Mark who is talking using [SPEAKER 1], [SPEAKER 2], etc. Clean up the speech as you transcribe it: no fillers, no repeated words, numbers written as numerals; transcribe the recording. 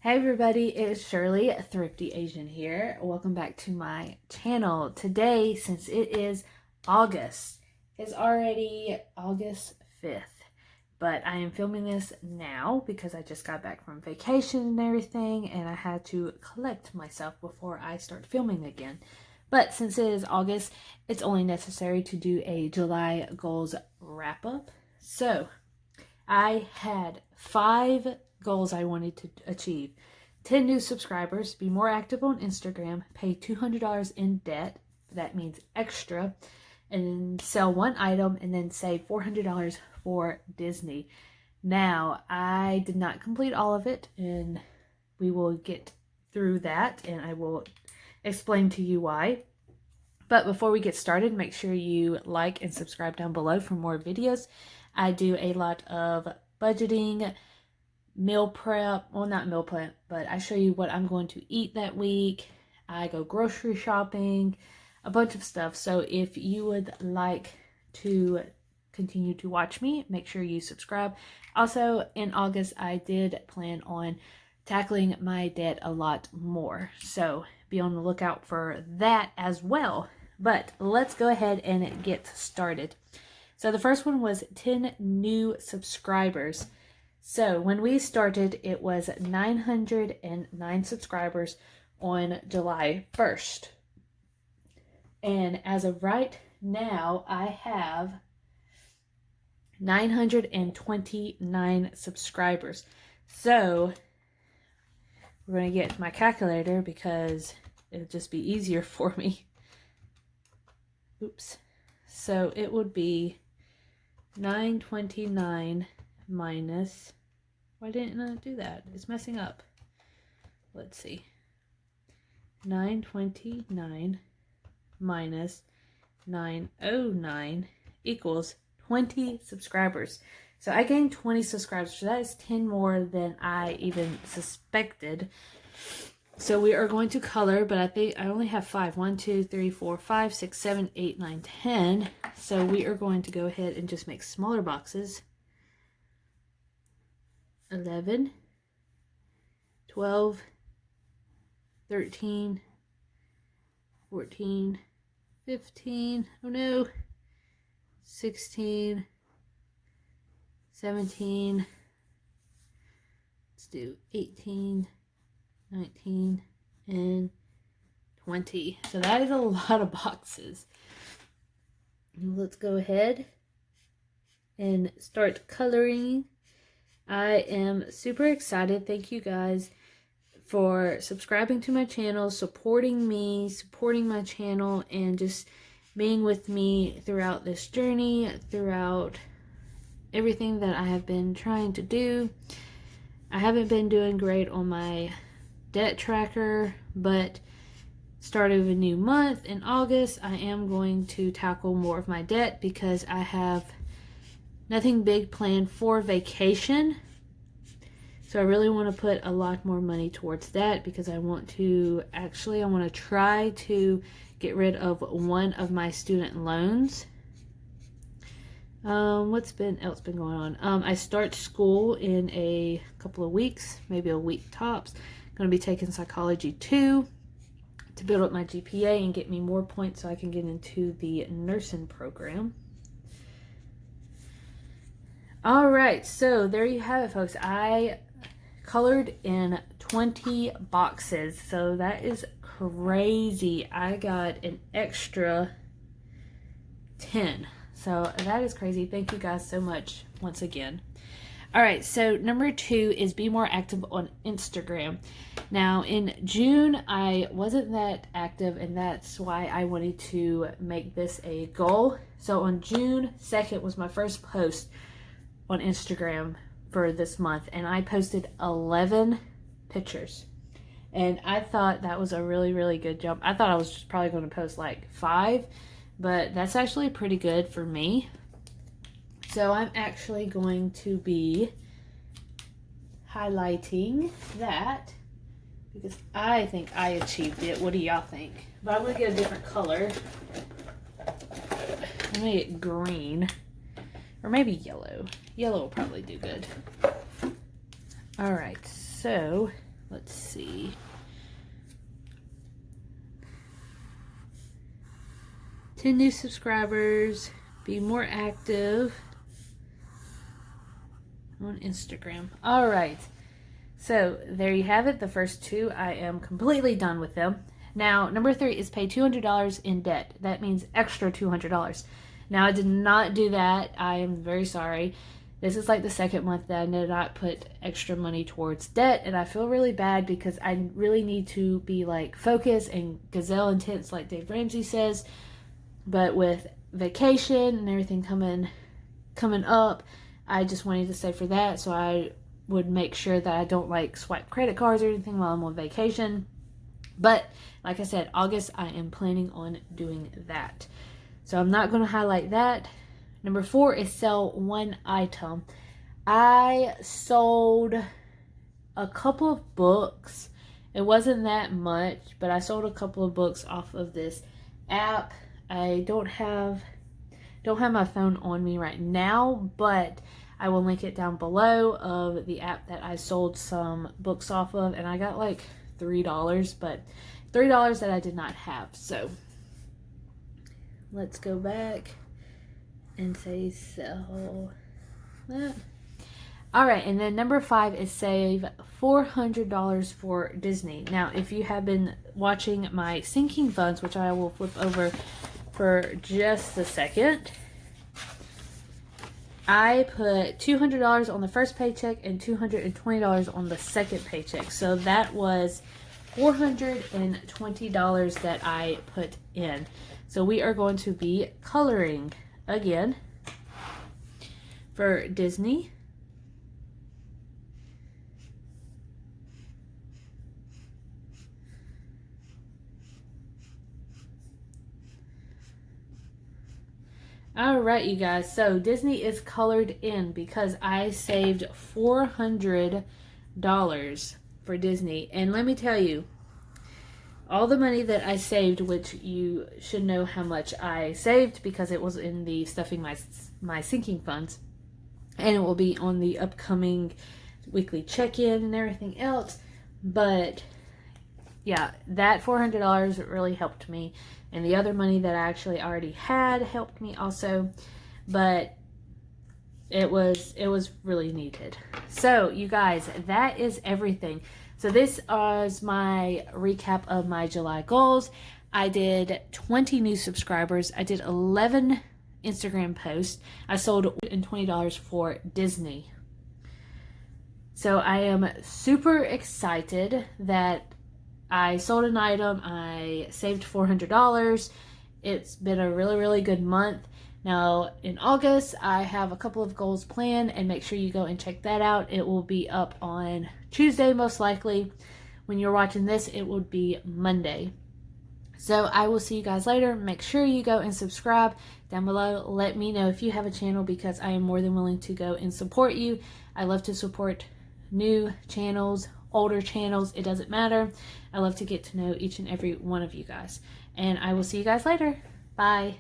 [SPEAKER 1] Hey everybody, it's Shirley, Thrifty Asian here. Welcome back to my channel. Today, since it is August, it's already August 5th, but I am filming this now because I just got back from vacation and everything, and I had to collect myself before I start filming again. But since it is August, it's only necessary to do a July goals wrap-up. So, I had 5 goals I wanted to achieve. 10 new subscribers, be more active on Instagram, pay $200 in debt, that means extra, and then sell one item, and then save $400 for Disney. Now, I did not complete all of it, and we will get through that, and I will explain to you why. But before we get started, make sure you like and subscribe down below for more videos. I do a lot of budgeting, meal prep, well, not meal prep, but I show you what I'm going to eat that week. I go grocery shopping, a bunch of stuff. So if you would like to continue to watch me, make sure you subscribe. Also, in August, I did plan on tackling my debt a lot more. So be on the lookout for that as well. But let's go ahead and get started. So the first one was 10 new subscribers. So when we started, it was 909 subscribers on July 1st. And as of right now, I have 929 subscribers. So we're going to get my calculator because it'll just be easier for me. Oops. So it would be 929 minus, why didn't I do that? It's messing up. Let's see. 929 minus 909 equals 20 subscribers. So I gained 20 subscribers. So that is 10 more than I even suspected. So we are going to color, but I think I only have 5. 1, 2, 3, 4, 5, 6, 7, 8, 9, 10. So we are going to go ahead and just make smaller boxes. 11, 12, 13, 14, 15, oh no, 16, 17, let's do 18, 19, and 20. So that is a lot of boxes. Let's go ahead and start coloring. I am super excited. Thank you guys for subscribing to my channel, supporting me, supporting my channel, and just being with me throughout this journey, throughout everything that I have been trying to do. I haven't been doing great on my debt tracker, but start of a new month in August, I am going to tackle more of my debt because I have nothing big planned for vacation. So I really want to put a lot more money towards that because I want to try to get rid of one of my student loans. What's else been going on? I start school in a couple of weeks, maybe a week tops. I'm going to be taking Psychology 2 to build up my GPA and get me more points so I can get into the nursing program. Alright, so there you have it, folks. I colored in 20 boxes, so that is crazy. I got an extra 10, so that is crazy. Thank you guys so much once again. Alright, so number 2 is be more active on Instagram. Now, in June, I wasn't that active, and that's why I wanted to make this a goal. So on June 2nd was my first post on Instagram for this month, and I posted 11 pictures, and I thought that was a really, really good job. I thought I was just probably going to post like 5, but that's actually pretty good for me. So I'm actually going to be highlighting that because I think I achieved it. What do y'all think? But I'm going to get a different color. I'm going to get green. Or maybe yellow. Yellow will probably do good. Alright, so let's see. Ten new subscribers. Be more active on Instagram. All right. So there you have it. The first two, I am completely done with them. Now, number 3 is pay $200 in debt. That means extra $200. Now, I did not do that. I am very sorry. This is like the second month that I did not put extra money towards debt, and I feel really bad because I really need to be like focused and gazelle intense like Dave Ramsey says. But with vacation and everything coming up, I just wanted to save for that, so I would make sure that I don't like swipe credit cards or anything while I'm on vacation. But like I said, August, I am planning on doing that. So I'm not going to highlight that. Number 4 is sell one item. I sold a couple of books. It wasn't that much, but I sold a couple of books off of this app. I don't have my phone on me right now, but I will link it down below of the app that I sold some books off of, and I got like $3, but $3 that I did not have. So let's go back and say sell that. All right, and then number 5 is save $400 for Disney. Now, if you have been watching my sinking funds, which I will flip over for just a second, I put $200 on the first paycheck and $220 on the second paycheck. So that was $420 that I put in. So we are going to be coloring again for Disney. Alright, you guys, so Disney is colored in because I saved $400 for Disney. And let me tell you, all the money that I saved, which you should know how much I saved because it was in the stuffing my sinking funds, and it will be on the upcoming weekly check-in and everything else. But yeah, that $400 really helped me. And the other money that I actually already had helped me also, but it was really needed. So you guys, that is everything. So this is my recap of my July goals. I did 20 new subscribers. I did 11 Instagram posts. I sold $20 for Disney. So I am super excited that I sold an item. I saved $400. It's been a really, really good month. Now, in August, I have a couple of goals planned, and make sure you go and check that out. It will be up on Tuesday, most likely. When you're watching this, it would be Monday. So I will see you guys later. Make sure you go and subscribe down below. Let me know if you have a channel because I am more than willing to go and support you. I love to support new channels, older channels, it doesn't matter. I love to get to know each and every one of you guys. And I will see you guys later. Bye.